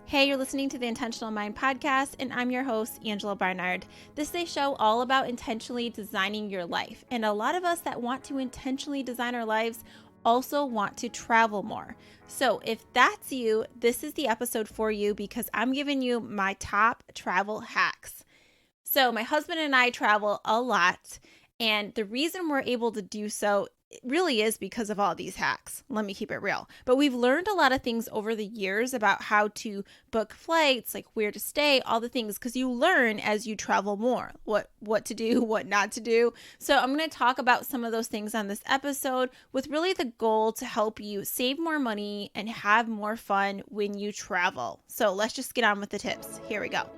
Hey, you're listening to the Intentional Mind podcast, and I'm your host, Angela Barnard. This is a show all about intentionally designing your life. And a lot of us that want to intentionally design our lives also want to travel more. So if that's you, this is the episode for you because I'm giving you my top travel hacks. So my husband and I travel a lot, and the reason we're able to do so it really is because of all these hacks. Let me keep it real. But we've learned a lot of things over the years about how to book flights, like where to stay, all the things, because you learn as you travel more, what to do, what not to do. So I'm going to talk about some of those things on this episode with really the goal to help you save more money and have more fun when you travel. So let's just get on with the tips. Here we go.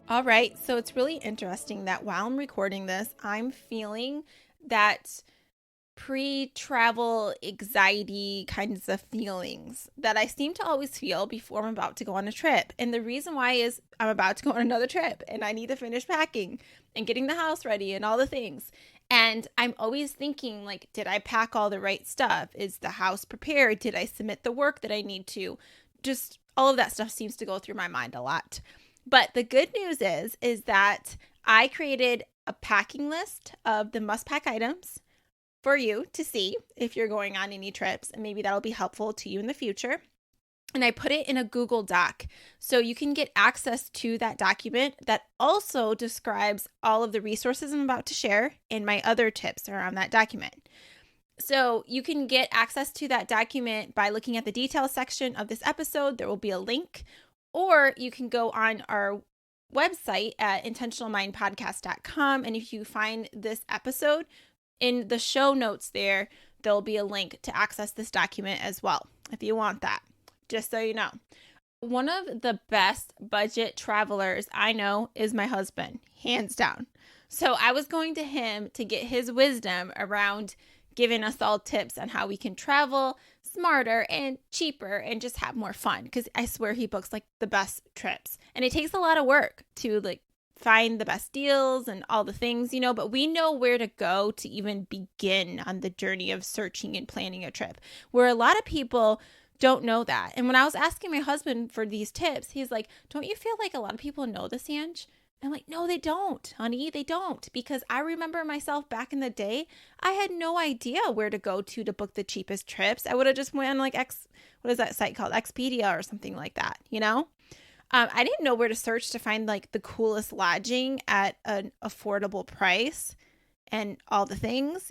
All right. So it's really interesting that while I'm recording this, I'm feeling that pre-travel anxiety kinds of feelings that I seem to always feel before I'm about to go on a trip. And the reason why is I'm about to go on another trip and I need to finish packing and getting the house ready and all the things. And I'm always thinking, like, did I pack all the right stuff? Is the house prepared? Did I submit the work that I need to? Just all of that stuff seems to go through my mind a lot. But the good news is that I created a packing list of the must-pack items for you to see if you're going on any trips, and maybe that'll be helpful to you in the future. And I put it in a Google Doc so you can get access to that document that also describes all of the resources I'm about to share, and my other tips are on that document. So you can get access to that document by looking at the details section of this episode. There will be a link, or you can go on our website at intentionalmindpodcast.com, and if you find this episode, in the show notes there'll be a link to access this document as well, if you want that, just so you know. One of the best budget travelers I know is my husband, hands down. So I was going to him to get his wisdom around giving us all tips on how we can travel smarter and cheaper and just have more fun, because I swear he books like the best trips. And it takes a lot of work to find the best deals and all the things, but we know where to go to even begin on the journey of searching and planning a trip, where a lot of people don't know that. And when I was asking my husband for these tips, he's like, don't you feel like a lot of people know this, Ange? I'm like, no, they don't, honey, they don't. Because I remember myself back in the day, I had no idea where to go to book the cheapest trips. I would have just went on what is that site called? Expedia or something like that, I didn't know where to search to find the coolest lodging at an affordable price and all the things,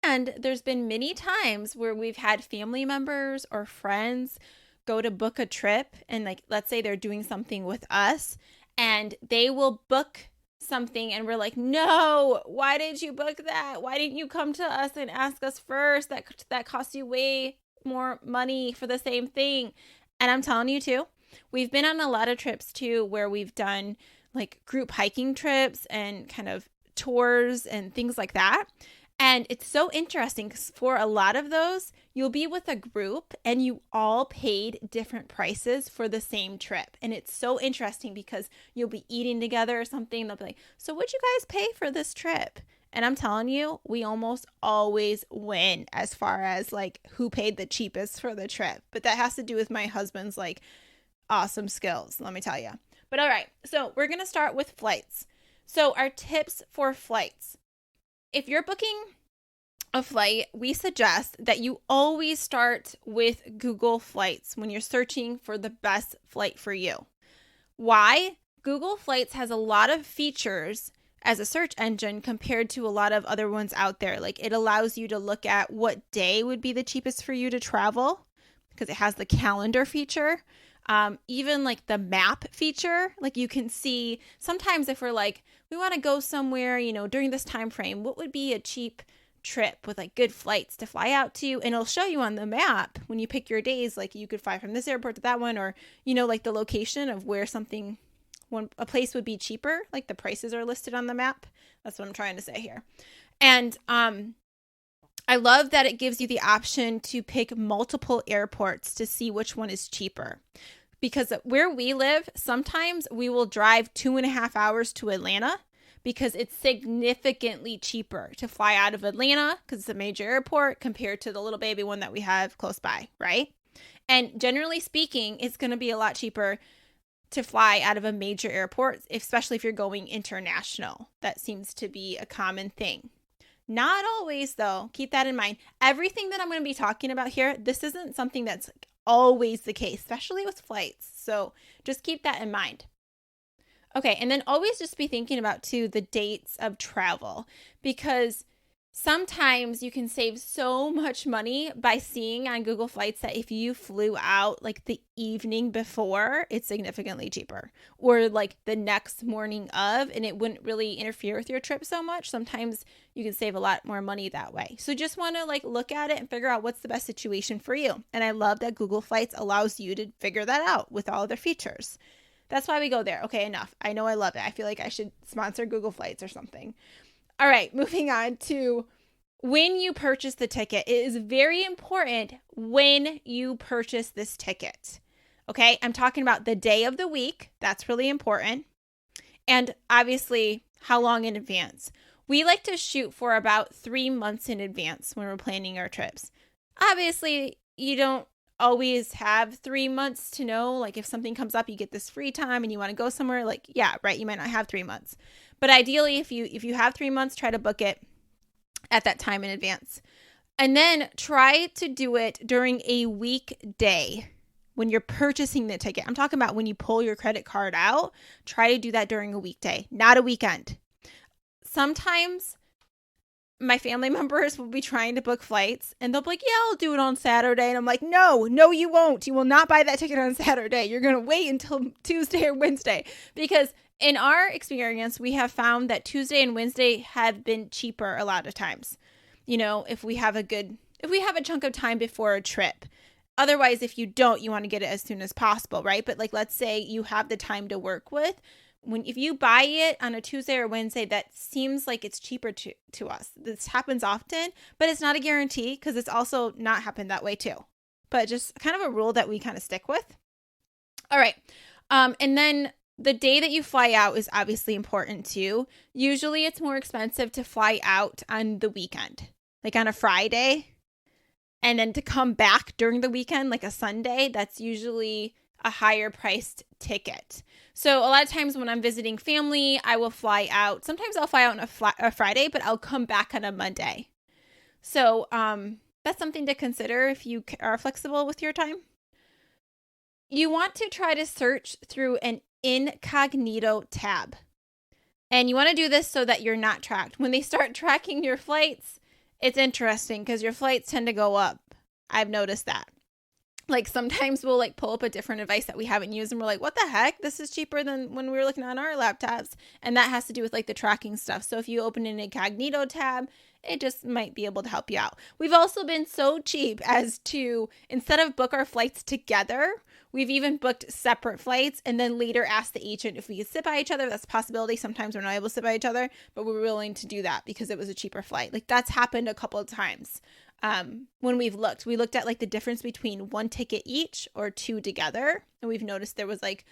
And there's been many times where we've had family members or friends go to book a trip, and let's say they're doing something with us and they will book something and we're like, no, why did you book that? Why didn't you come to us and ask us first? That costs you way more money for the same thing. And I'm telling you too, we've been on a lot of trips too where we've done group hiking trips and kind of tours and things like that. And it's so interesting because for a lot of those, you'll be with a group and you all paid different prices for the same trip. And it's so interesting because you'll be eating together or something. They'll be like, so what'd you guys pay for this trip? And I'm telling you, we almost always win as far as who paid the cheapest for the trip. But that has to do with my husband's awesome skills, let me tell you. But all right, so we're going to start with flights. So our tips for flights. If you're booking a flight, we suggest that you always start with Google Flights when you're searching for the best flight for you. Why? Google Flights has a lot of features as a search engine compared to a lot of other ones out there. It allows you to look at what day would be the cheapest for you to travel because it has the calendar feature. Even the map feature, you can see sometimes if we're we want to go somewhere, during this time frame, what would be a cheap trip with good flights to fly out to? And it'll show you on the map when you pick your days, you could fly from this airport to that one, or, the location of where a place would be cheaper, the prices are listed on the map. That's what I'm trying to say here. And, I love that it gives you the option to pick multiple airports to see which one is cheaper. Because where we live, sometimes we will drive 2.5 hours to Atlanta because it's significantly cheaper to fly out of Atlanta because it's a major airport compared to the little baby one that we have close by, right? And generally speaking, it's going to be a lot cheaper to fly out of a major airport, especially if you're going international. That seems to be a common thing. Not always, though. Keep that in mind. Everything that I'm going to be talking about here, this isn't something that's always the case, especially with flights. So just keep that in mind. Okay, and then always just be thinking about, too, the dates of travel, because sometimes you can save so much money by seeing on Google Flights that if you flew out like the evening before, it's significantly cheaper, or like the next morning of, and it wouldn't really interfere with your trip so much. Sometimes you can save a lot more money that way. So just want to like look at it and figure out what's the best situation for you. And I love that Google Flights allows you to figure that out with all of their features. That's why we go there. Okay, enough. I know I love it. I feel like I should sponsor Google Flights or something. All right, moving on to when you purchase the ticket. It is very important when you purchase this ticket. Okay, I'm talking about the day of the week. That's really important. And obviously, how long in advance? We like to shoot for about 3 months in advance when we're planning our trips. Obviously, you don't always have 3 months to know, like if something comes up, you get this free time and you want to go somewhere, like, yeah, right, you might not have 3 months. But ideally, if you have 3 months, try to book it at that time in advance. And then try to do it during a weekday when you're purchasing the ticket. I'm talking about when you pull your credit card out, try to do that during a weekday, not a weekend. Sometimes my family members will be trying to book flights and they'll be like, yeah, I'll do it on Saturday. And I'm like, no, you won't. You will not buy that ticket on Saturday. You're going to wait until Tuesday or Wednesday, because in our experience, we have found that Tuesday and Wednesday have been cheaper a lot of times. You know, if we have a chunk of time before a trip. Otherwise, if you don't, you want to get it as soon as possible, right? But like, let's say you have the time to work with. If you buy it on a Tuesday or Wednesday, that seems like it's cheaper to us. This happens often, but it's not a guarantee, because it's also not happened that way too. But just kind of a rule that we kind of stick with. All right. And then the day that you fly out is obviously important too. Usually it's more expensive to fly out on the weekend, like on a Friday, and then to come back during the weekend, like a Sunday. That's usually a higher priced ticket. So a lot of times when I'm visiting family, I will fly out. Sometimes I'll fly out on a Friday, but I'll come back on a Monday. So that's something to consider if you are flexible with your time. You want to try to search through an incognito tab. And you want to do this so that you're not tracked. When they start tracking your flights, it's interesting because your flights tend to go up. I've noticed that. Like sometimes we'll like pull up a different device that we haven't used and we're like, what the heck? This is cheaper than when we were looking on our laptops. And that has to do with like the tracking stuff. So if you open an incognito tab, it just might be able to help you out. We've also been so cheap as to, instead of book our flights together, we've even booked separate flights and then later asked the agent if we could sit by each other. That's a possibility. Sometimes we're not able to sit by each other, but we're willing to do that because it was a cheaper flight. Like that's happened a couple of times. When we looked at like the difference between one ticket each or two together. And we've noticed there was like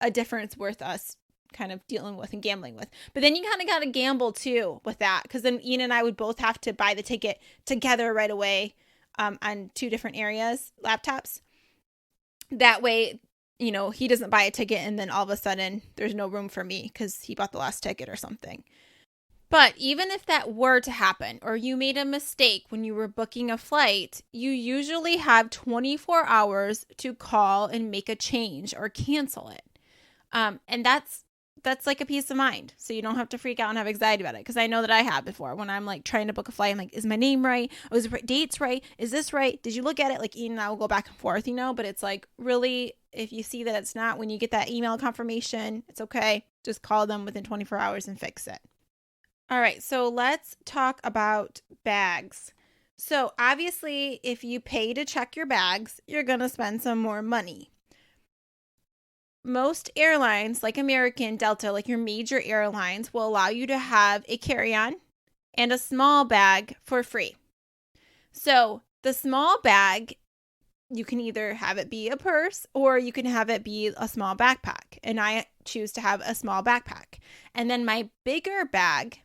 a difference worth us kind of dealing with and gambling with. But then you kind of got to gamble too with that, because then Ian and I would both have to buy the ticket together right away on two different areas, laptops. That way, you know, he doesn't buy a ticket and then all of a sudden there's no room for me because he bought the last ticket or something. But even if that were to happen, or you made a mistake when you were booking a flight, you usually have 24 hours to call and make a change or cancel it. And that's like a peace of mind. So you don't have to freak out and have anxiety about it. Because I know that I have before when I'm like trying to book a flight. I'm like, is my name right? Oh, is the dates right? Is this right? Did you look at it? Like Ian and I will go back and forth, you know, but it's like really, if you see that it's not, when you get that email confirmation, it's okay. Just call them within 24 hours and fix it. All right, so let's talk about bags. So obviously, if you pay to check your bags, you're going to spend some more money. Most airlines, like American, Delta, like your major airlines, will allow you to have a carry-on and a small bag for free. So the small bag, you can either have it be a purse or you can have it be a small backpack. And I choose to have a small backpack. And then my bigger bag,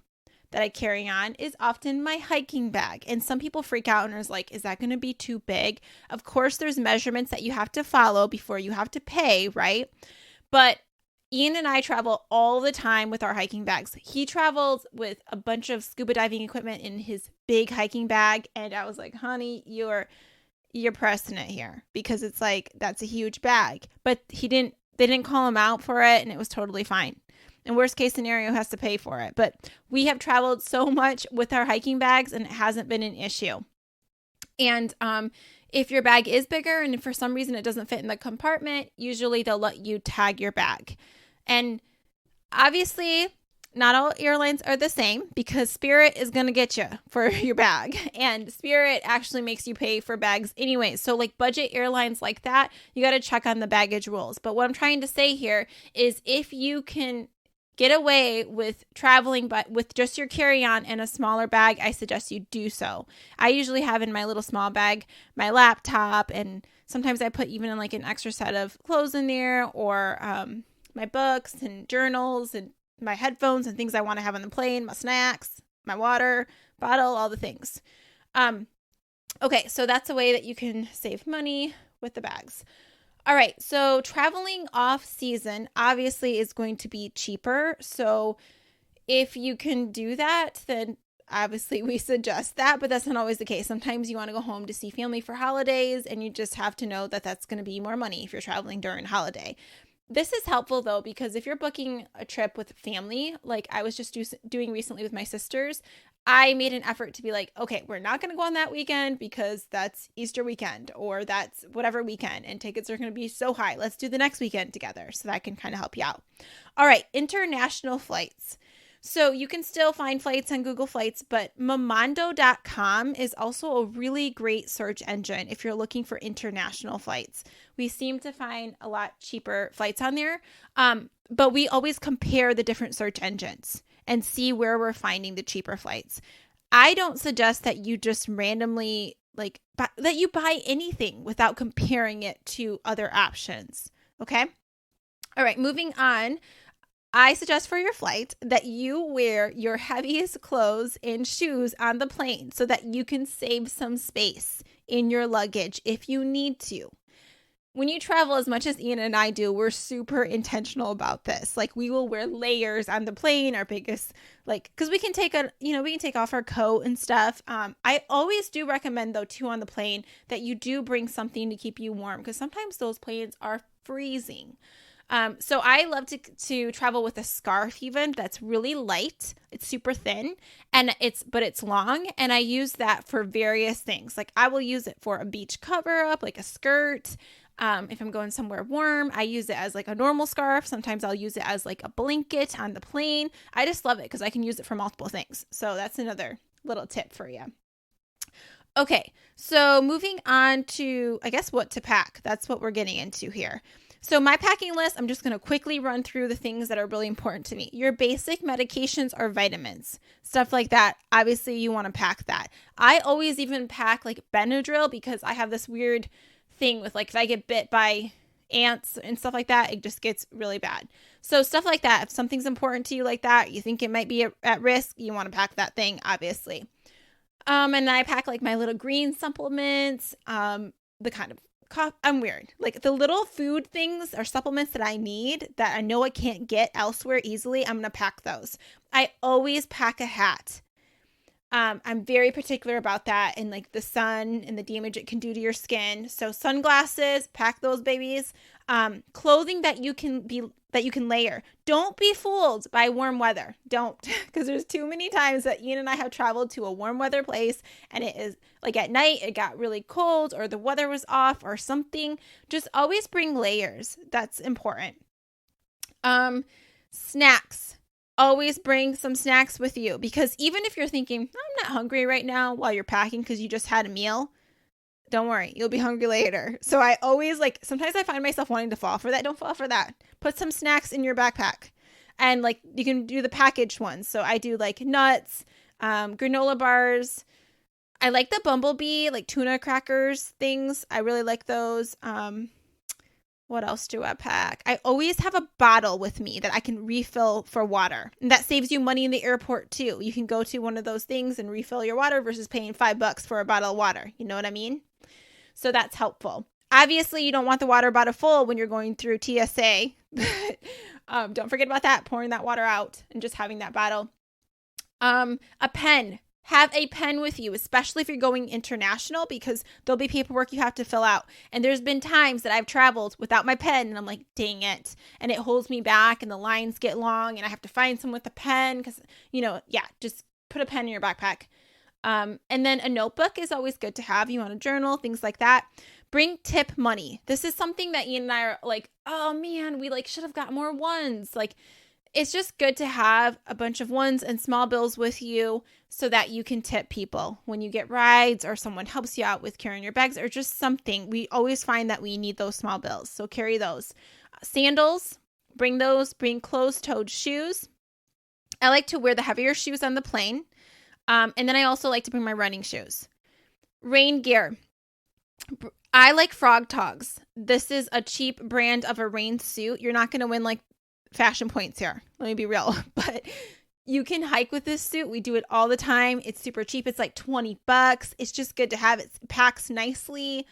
that I carry on is often my hiking bag. And some people freak out and are like, is that going to be too big? Of course, there's measurements that you have to follow before you have to pay, right? But Ian and I travel all the time with our hiking bags. He travels with a bunch of scuba diving equipment in his big hiking bag. And I was like, honey, you're pressing it here, because it's like, that's a huge bag. But they didn't call him out for it, and it was totally fine. And worst case scenario, has to pay for it. But we have traveled so much with our hiking bags, and it hasn't been an issue. And if your bag is bigger and if for some reason it doesn't fit in the compartment, usually they'll let you tag your bag. And obviously, not all airlines are the same, because Spirit is going to get you for your bag. And Spirit actually makes you pay for bags anyway. So like budget airlines like that, you got to check on the baggage rules. But what I'm trying to say here is, if you can get away with traveling but with just your carry-on and a smaller bag, I suggest you do so. I usually have in my little small bag my laptop, and sometimes I put even in like an extra set of clothes in there, or my books and journals and my headphones and things I want to have on the plane, my snacks, my water bottle, all the things. Okay, so that's a way that you can save money with the bags. All right, so traveling off season obviously is going to be cheaper. So if you can do that, then obviously we suggest that, but that's not always the case. Sometimes you want to go home to see family for holidays, and you just have to know that that's going to be more money if you're traveling during holiday. This is helpful though, because if you're booking a trip with family, like I was just doing recently with my sisters, I made an effort to be like, okay, we're not going to go on that weekend because that's Easter weekend, or that's whatever weekend, and tickets are going to be so high. Let's do the next weekend together. So that can kind of help you out. All right, international flights. So you can still find flights on Google Flights, but Momondo.com is also a really great search engine if you're looking for international flights. We seem to find a lot cheaper flights on there, but we always compare the different search engines and see where we're finding the cheaper flights. I don't suggest that you just randomly that you buy anything without comparing it to other options. Okay? All right, moving on. I suggest for your flight that you wear your heaviest clothes and shoes on the plane so that you can save some space in your luggage if you need to. When you travel as much as Ian and I do, we're super intentional about this. Like, we will wear layers on the plane, our biggest, because we can take off our coat and stuff. I always do recommend though too on the plane that you do bring something to keep you warm, because sometimes those planes are freezing. So I love to travel with a scarf even that's really light. It's super thin but it's long, and I use that for various things. Like I will use it for a beach cover up, like a skirt. If I'm going somewhere warm, I use it as like a normal scarf. Sometimes I'll use it as like a blanket on the plane. I just love it because I can use it for multiple things. So that's another little tip for you. Okay, so moving on to, I guess, what to pack. That's what we're getting into here. So my packing list, I'm just going to quickly run through the things that are really important to me. Your basic medications or vitamins, stuff like that. Obviously, you want to pack that. I always even pack like Benadryl, because I have this weird thing with like if I get bit by ants and stuff like that, it just gets really bad. So stuff like that. If something's important to you like that, you think it might be at risk, you want to pack that thing, obviously. And I pack like my little green supplements, the kind of I'm weird. Like the little food things or supplements that I need that I know I can't get elsewhere easily, I'm going to pack those. I always pack a hat. I'm very particular about that, and like the sun and the damage it can do to your skin. So sunglasses, pack those babies. Clothing that you can layer. Don't be fooled by warm weather. Don't, because there's too many times that Ian and I have traveled to a warm weather place, and it is like at night it got really cold, or the weather was off or something. Just always bring layers. That's important. Snacks. Always bring some snacks with you, because even if you're thinking, I'm not hungry right now while you're packing because you just had a meal, don't worry, you'll be hungry later. So I always sometimes I find myself wanting to fall for that. Don't fall for that. Put some snacks in your backpack, and like you can do the packaged ones. So I do like nuts, granola bars. I like the Bumblebee, like tuna crackers things. I really like those. What else do I pack? I always have a bottle with me that I can refill for water. And that saves you money in the airport too. You can go to one of those things and refill your water versus paying $5 for a bottle of water. You know what I mean? So that's helpful. Obviously, you don't want the water bottle full when you're going through TSA. Don't forget about that, pouring that water out and just having that bottle. A pen. Have a pen with you, especially if you're going international, because there'll be paperwork you have to fill out. And there's been times that I've traveled without my pen and I'm like, dang it. And it holds me back and the lines get long and I have to find someone with a pen because, just put a pen in your backpack. And then a notebook is always good to have. You want a journal, things like that. Bring tip money. This is something that Ian and I are like, oh man, we should have got more ones. It's just good to have a bunch of ones and small bills with you so that you can tip people when you get rides or someone helps you out with carrying your bags or just something. We always find that we need those small bills. So carry those. Sandals, bring those. Bring closed-toed shoes. I like to wear the heavier shoes on the plane. And then I also like to bring my running shoes. Rain gear. I like Frog Togs. This is a cheap brand of a rain suit. You're not going to win fashion points here. Let me be real. But you can hike with this suit. We do it all the time. It's super cheap. It's like $20. It's just good to have. It packs nicely.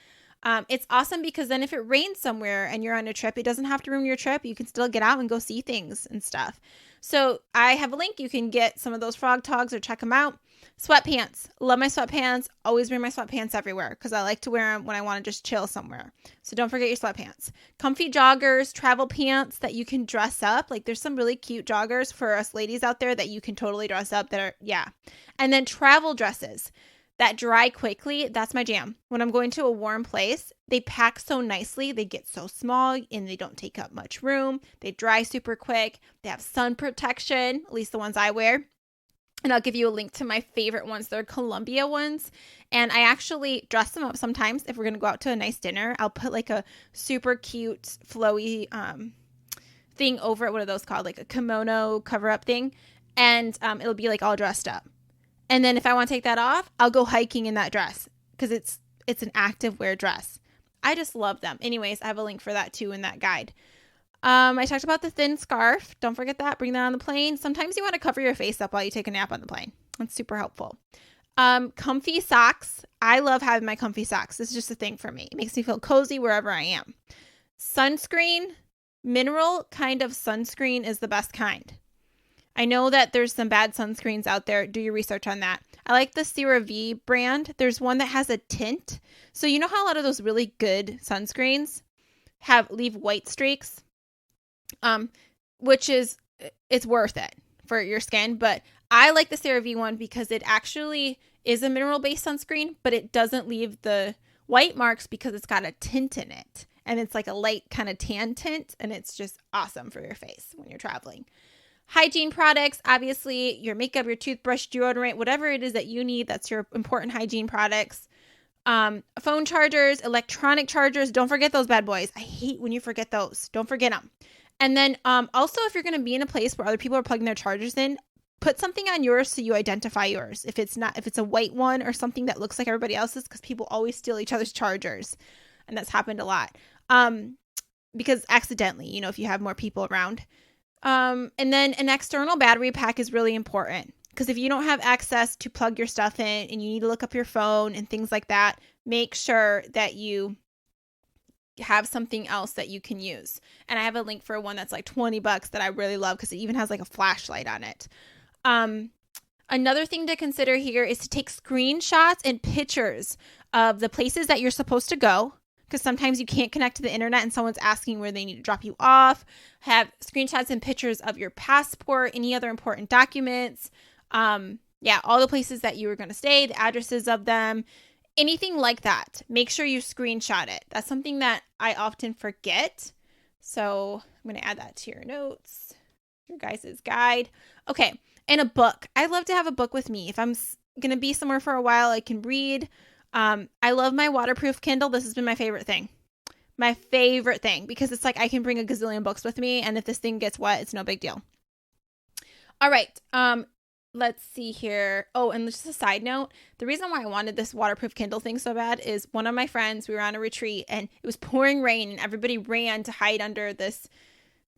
It's awesome because then if it rains somewhere and you're on a trip, it doesn't have to ruin your trip. You can still get out and go see things and stuff. So I have a link. You can get some of those Frog Togs or check them out. Sweatpants. Love my sweatpants. Always bring my sweatpants everywhere because I like to wear them when I want to just chill somewhere. So don't forget your sweatpants. Comfy joggers, travel pants that you can dress up. There's some really cute joggers for us ladies out there that you can totally dress up And then travel dresses that dry quickly. That's my jam. When I'm going to a warm place, they pack so nicely. They get so small and they don't take up much room. They dry super quick. They have sun protection, at least the ones I wear. And I'll give you a link to my favorite ones. They're Columbia ones. And I actually dress them up sometimes. If we're going to go out to a nice dinner, I'll put a super cute flowy thing over it. What are those called? A kimono cover-up thing. And it'll be all dressed up. And then if I want to take that off, I'll go hiking in that dress because it's an active wear dress. I just love them. Anyways, I have a link for that too in that guide. I talked about the thin scarf. Don't forget that. Bring that on the plane. Sometimes you want to cover your face up while you take a nap on the plane. That's super helpful. Comfy socks. I love having my comfy socks. It's just a thing for me. It makes me feel cozy wherever I am. Sunscreen. Mineral kind of sunscreen is the best kind. I know that there's some bad sunscreens out there. Do your research on that. I like the CeraVe brand. There's one that has a tint. So you know how a lot of those really good sunscreens leave white streaks? Which it's worth it for your skin. But I like the CeraVe one because it actually is a mineral-based sunscreen, but it doesn't leave the white marks because it's got a tint in it. And it's a light kind of tan tint, and it's just awesome for your face when you're traveling. Hygiene products, obviously, your makeup, your toothbrush, deodorant, whatever it is that you need, that's your important hygiene products. Phone chargers, electronic chargers. Don't forget those bad boys. I hate when you forget those. Don't forget them. And then also, if you're going to be in a place where other people are plugging their chargers in, put something on yours so you identify yours. If it's a white one or something that looks like everybody else's, because people always steal each other's chargers. And that's happened a lot. Because accidentally, if you have more people around. And then an external battery pack is really important. Because if you don't have access to plug your stuff in and you need to look up your phone and things like that, make sure that you have something else that you can use. And I have a link for one that's $20 that I really love because it even has a flashlight on it. Another thing to consider here is to take screenshots and pictures of the places that you're supposed to go. Because sometimes you can't connect to the internet and someone's asking where they need to drop you off. Have screenshots and pictures of your passport, any other important documents. All the places that you were going to stay, the addresses of them, anything like that. Make sure you screenshot it. That's something that I often forget. So I'm going to add that to your notes, your guys' guide. Okay. And a book. I love to have a book with me. If I'm going to be somewhere for a while, I can read. I love my waterproof Kindle. This has been my favorite thing. My favorite thing. Because it's I can bring a gazillion books with me. And if this thing gets wet, it's no big deal. All right. let's see here. Oh, and just a side note, the reason why I wanted this waterproof Kindle thing so bad is one of my friends, we were on a retreat and it was pouring rain and everybody ran to hide under this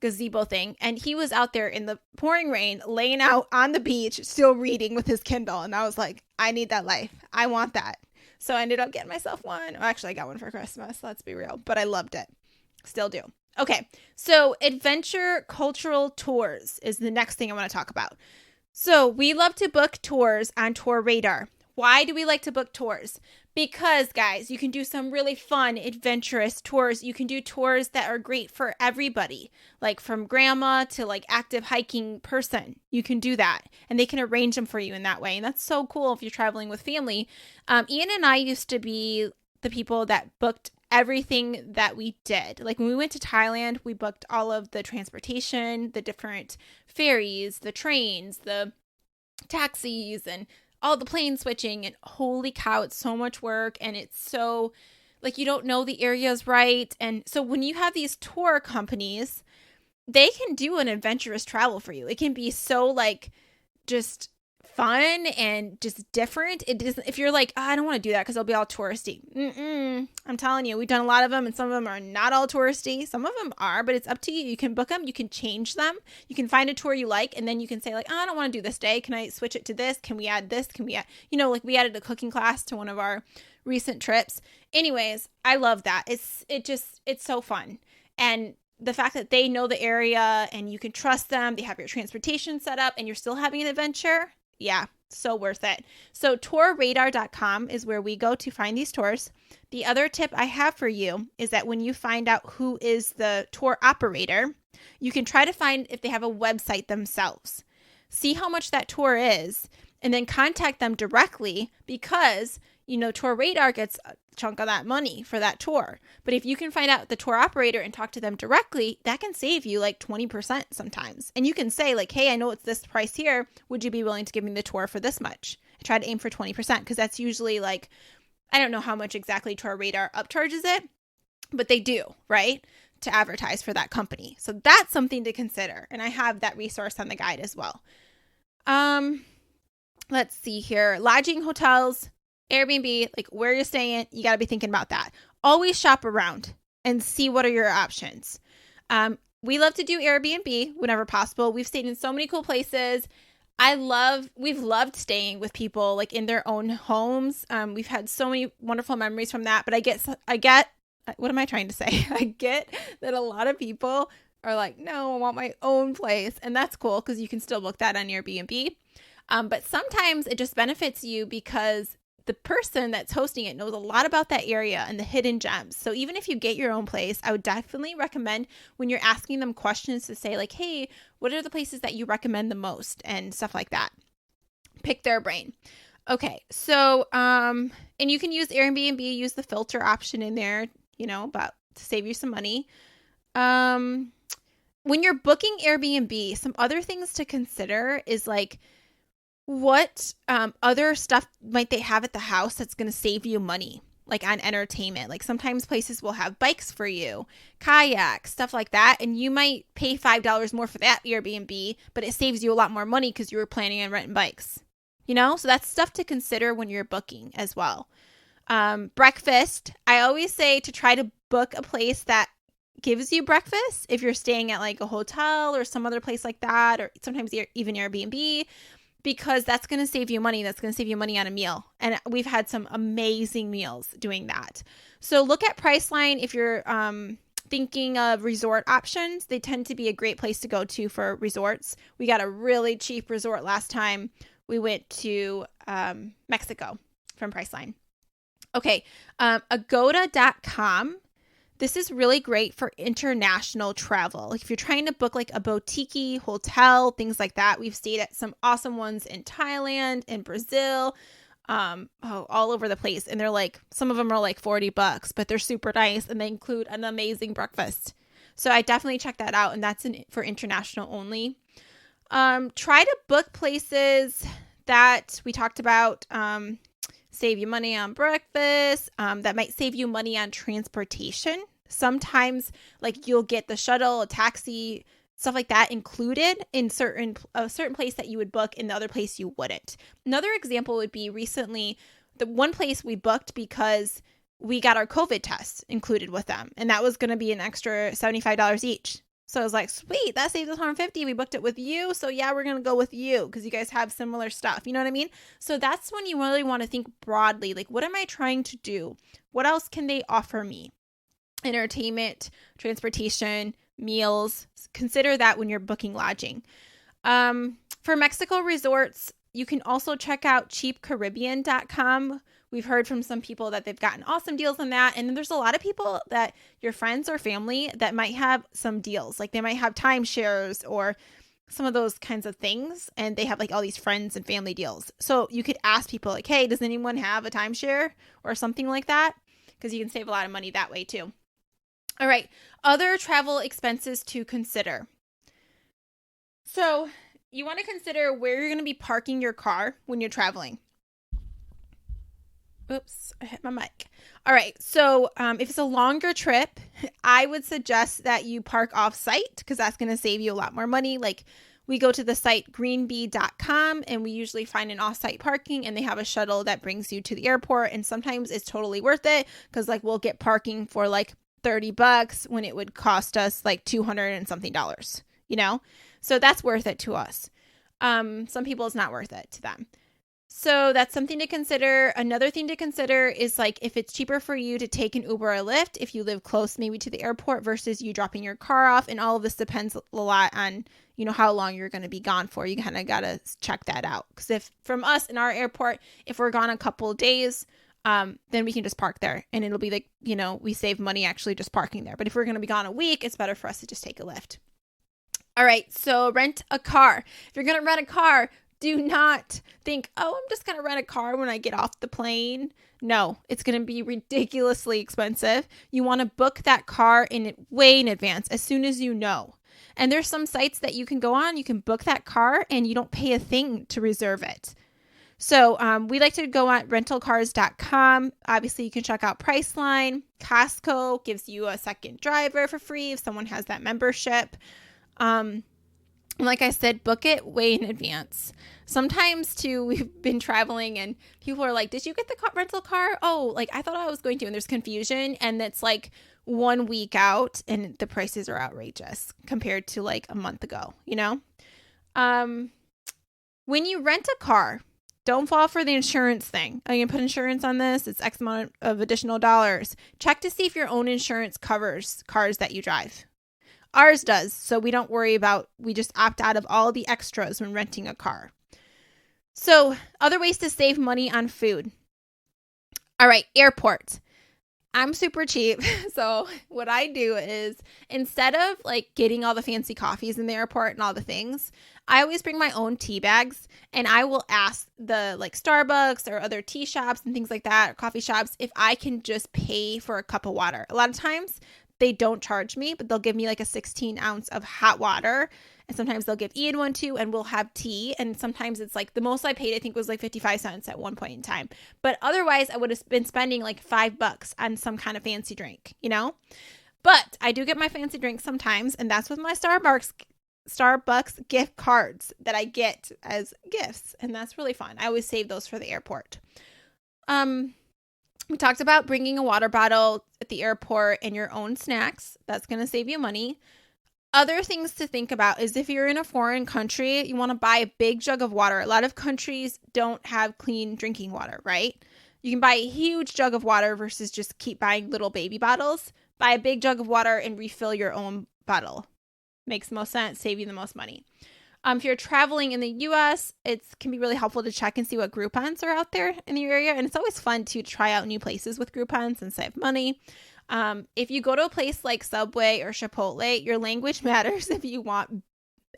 gazebo thing. And he was out there in the pouring rain, laying out on the beach, still reading with his Kindle. And I was like, I need that life. I want that. So I ended up getting myself one. Well, actually, I got one for Christmas. Let's be real. But I loved it. Still do. Okay. So adventure cultural tours is the next thing I want to talk about. So we love to book tours on Tour Radar. Why do we like to book tours? Because, guys, you can do some really fun, adventurous tours. You can do tours that are great for everybody, like from grandma to like active hiking person. You can do that, and they can arrange them for you in that way. And that's so cool if you're traveling with family. Ian and I used to be the people that booked everything that we did. Like when we went to Thailand, we booked all of the transportation, the different ferries, the trains, the taxis, and all the plane switching. And holy cow, it's so much work, and it's so like you don't know the areas right. And so when you have these tour companies, they can do an adventurous travel for you. It can be so like just fun and just different. It doesn't, if you're like, oh, I don't want to do that because it'll be all touristy. I'm telling you, we've done a lot of them, and some of them are not all touristy. Some of them are, but it's up to you. You can book them. You can change them. You can find a tour you like, and then you can say like, oh, I don't want to do this day. Can I switch it to this? Can we add this? Can we add, like we added a cooking class to one of our recent trips. Anyways, I love that. It's so fun. And the fact that they know the area and you can trust them, they have your transportation set up, and you're still having an adventure. Yeah, so worth it. So tourradar.com is where we go to find these tours. The other tip I have for you is that when you find out who is the tour operator, you can try to find if they have a website themselves. See how much that tour is, and then contact them directly because, Tour Radar gets a chunk of that money for that tour. But if you can find out the tour operator and talk to them directly, that can save you like 20% sometimes. And you can say like, hey, I know it's this price here. Would you be willing to give me the tour for this much? I try to aim for 20% because that's usually like, I don't know how much exactly Tour Radar upcharges it, but they do, right? To advertise for that company. So that's something to consider. And I have that resource on the guide as well. Let's see here. Lodging, hotels, Airbnb, like where you're staying, you got to be thinking about that. Always shop around and see what are your options. We love to do Airbnb whenever possible. We've stayed in so many cool places. We've loved staying with people like in their own homes. We've had so many wonderful memories from that. But I get, what am I trying to say? I get that a lot of people are like, no, I want my own place. And that's cool because you can still book that on Airbnb. But sometimes it just benefits you because the person that's hosting it knows a lot about that area and the hidden gems. So even if you get your own place, I would definitely recommend when you're asking them questions to say like, hey, what are the places that you recommend the most and stuff like that. Pick their brain. Okay. So, and you can use Airbnb, use the filter option in there, about to save you some money. When you're booking Airbnb, some other things to consider is like, what other stuff might they have at the house that's going to save you money, like on entertainment? Like sometimes places will have bikes for you, kayaks, stuff like that. And you might pay $5 more for that Airbnb, but it saves you a lot more money because you were planning on renting bikes, So that's stuff to consider when you're booking as well. Breakfast. I always say to try to book a place that gives you breakfast if you're staying at like a hotel or some other place like that, or sometimes even Airbnb. Because that's going to save you money. That's going to save you money on a meal. And we've had some amazing meals doing that. So look at Priceline if you're thinking of resort options. They tend to be a great place to go to for resorts. We got a really cheap resort last time we went to Mexico from Priceline. Okay, Agoda.com. This is really great for international travel. Like if you're trying to book like a boutique hotel, things like that. We've stayed at some awesome ones in Thailand, in Brazil, all over the place. And they're like, some of them are like $40, but they're super nice and they include an amazing breakfast. So I definitely check that out. And that's for international only. Try to book places that we talked about, save you money on breakfast, that might save you money on transportation. Sometimes like you'll get the shuttle, a taxi stuff like that included in a certain place that you would book, and the other place you wouldn't. Another example would be recently the one place we booked because we got our COVID tests included with them, and that was going to be an extra $75 each. So I was like, sweet, that saved us $150. We booked it with you. So yeah, we're going to go with you because you guys have similar stuff. You know what I mean? So that's when you really want to think broadly. Like, what am I trying to do? What else can they offer me? Entertainment, transportation, meals. Consider that when you're booking lodging. For Mexico resorts, you can also check out cheapcaribbean.com. We've heard from some people that they've gotten awesome deals on that. And then there's a lot of people that your friends or family that might have some deals. Like they might have timeshares or some of those kinds of things. And they have like all these friends and family deals. So you could ask people like, hey, does anyone have a timeshare or something like that? Because you can save a lot of money that way too. All right. Other travel expenses to consider. So you want to consider where you're going to be parking your car when you're traveling. Oops, I hit my mic. All right. So if it's a longer trip, I would suggest that you park off site because that's going to save you a lot more money. Like we go to the site greenbee.com and we usually find an off-site parking and they have a shuttle that brings you to the airport. And sometimes it's totally worth it because like we'll get parking for like $30 when it would cost us like $200 and something, you know? So that's worth it to us. Some people it's not worth it to them. So that's something to consider. Another thing to consider is like if it's cheaper for you to take an Uber or Lyft if you live close maybe to the airport versus you dropping your car off. And all of this depends a lot on, you know, how long you're going to be gone for. You kind of got to check that out. Because if from us in our airport, if we're gone a couple of days, then we can just park there and it'll be like, you know, we save money actually just parking there. But if we're going to be gone a week, it's better for us to just take a Lyft. All right. So rent a car. If you're going to rent a car, do not think, oh, I'm just going to rent a car when I get off the plane. No, it's going to be ridiculously expensive. You want to book that car way in advance, as soon as you know. And there's some sites that you can go on, you can book that car and you don't pay a thing to reserve it. So we like to go on rentalcars.com. Obviously, you can check out Priceline. Costco gives you a second driver for free if someone has that membership. Like I said, book it way in advance. Sometimes too, we've been traveling and people are like, did you get the rental car? Oh, like I thought I was going to. And there's confusion. And it's like 1 week out and the prices are outrageous compared to like a month ago, you know? When you rent a car, don't fall for the insurance thing. Are you going to put insurance on this? It's X amount of additional dollars. Check to see if your own insurance covers cars that you drive. Ours does, so we don't worry about, we just opt out of all the extras when renting a car. So, other ways to save money on food. All right, airport. I'm super cheap, so what I do is instead of like getting all the fancy coffees in the airport and all the things, I always bring my own tea bags and I will ask the like Starbucks or other tea shops and things like that, or coffee shops, if I can just pay for a cup of water. A lot of times they don't charge me, but they'll give me like a 16 ounce of hot water. And sometimes they'll give Ian one too, and we'll have tea. And sometimes it's like the most I paid, I think, was like 55 cents at one point in time. But otherwise, I would have been spending like $5 on some kind of fancy drink, you know? But I do get my fancy drinks sometimes, and that's with my Starbucks gift cards that I get as gifts. And that's really fun. I always save those for the airport. We talked about bringing a water bottle at the airport and your own snacks. That's going to save you money. Other things to think about is if you're in a foreign country, you want to buy a big jug of water. A lot of countries don't have clean drinking water, right? You can buy a huge jug of water versus just keep buying little baby bottles. Buy a big jug of water and refill your own bottle. Makes the most sense, save you the most money. If you're traveling in the U.S., it can be really helpful to check and see what Groupons are out there in the area. And it's always fun to try out new places with Groupons and save money. If you go to a place like Subway or Chipotle, your language matters if you want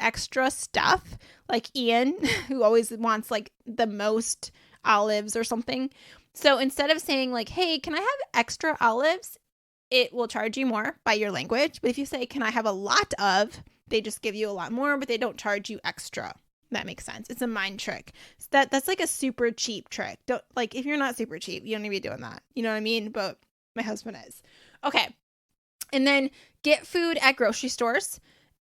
extra stuff. Like Ian, who always wants like the most olives or something. So instead of saying like, hey, can I have extra olives? It will charge you more by your language. But if you say, can I have a lot of, they just give you a lot more, but they don't charge you extra. That makes sense. It's a mind trick. So that's like a super cheap trick. Don't, like, if you're not super cheap, you don't need to be doing that. You know what I mean? But my husband is. Okay. And then get food at grocery stores.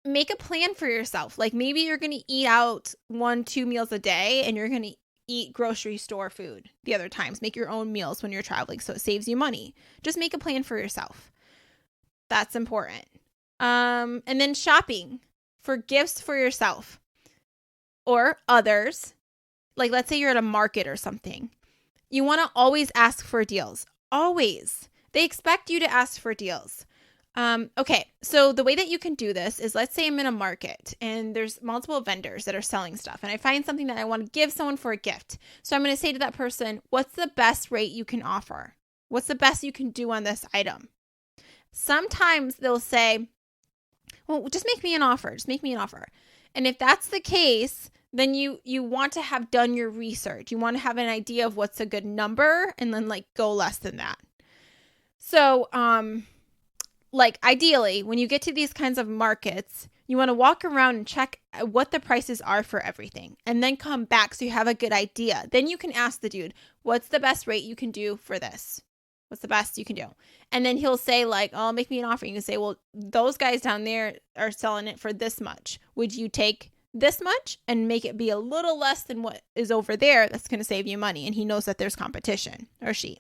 make a plan for yourself. Like maybe you're going to eat out 1-2 meals a day and you're going to eat grocery store food the other times. Make your own meals when you're traveling so it saves you money. Just make a plan for yourself. That's important. And then shopping for gifts for yourself or others. Like let's say you're at a market or something. You want to always ask for deals. Always. They expect you to ask for deals. Okay, so the way that you can do this is, let's say I'm in a market and there's multiple vendors that are selling stuff and I find something that I want to give someone for a gift. So I'm going to say to that person, what's the best rate you can offer? What's the best you can do on this item? Sometimes they'll say, well, just make me an offer. Just make me an offer. And if that's the case, then you want to have done your research. You want to have an idea of what's a good number and then like go less than that. So, like ideally, when you get to these kinds of markets, you want to walk around and check what the prices are for everything and then come back so you have a good idea. Then you can ask the dude, what's the best rate you can do for this? What's the best you can do? And then he'll say like, oh, make me an offer. You can say, well, those guys down there are selling it for this much. Would you take this much and make it be a little less than what is over there? That's going to save you money. And he knows that there's competition, or she.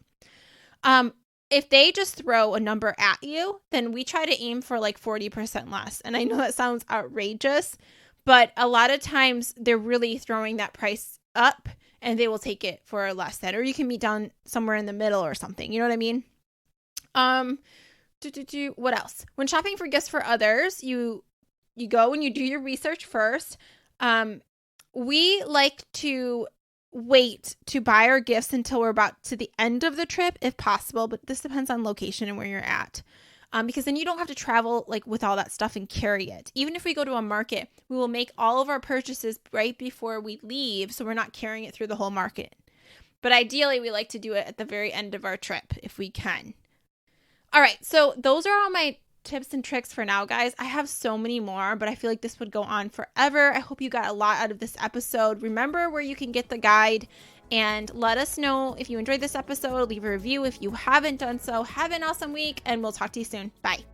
If they just throw a number at you, then we try to aim for like 40% less. And I know that sounds outrageous, but a lot of times they're really throwing that price up and they will take it for less than, or you can meet down somewhere in the middle or something. You know what I mean? What else? When shopping for gifts for others, you go and you do your research first. We like to wait to buy our gifts until we're about to the end of the trip if possible, but this depends on location and where you're at, because then you don't have to travel like with all that stuff and carry it. Even if we go to a market, we will make all of our purchases right before we leave so we're not carrying it through the whole market. But ideally we like to do it at the very end of our trip if we can. All right, so those are all my tips and tricks for now, guys. I have so many more, but I feel like this would go on forever. I hope you got a lot out of this episode. Remember where you can get the guide, and let us know if you enjoyed this episode. Leave a review if you haven't done so. Have an awesome week, and we'll talk to you soon. Bye.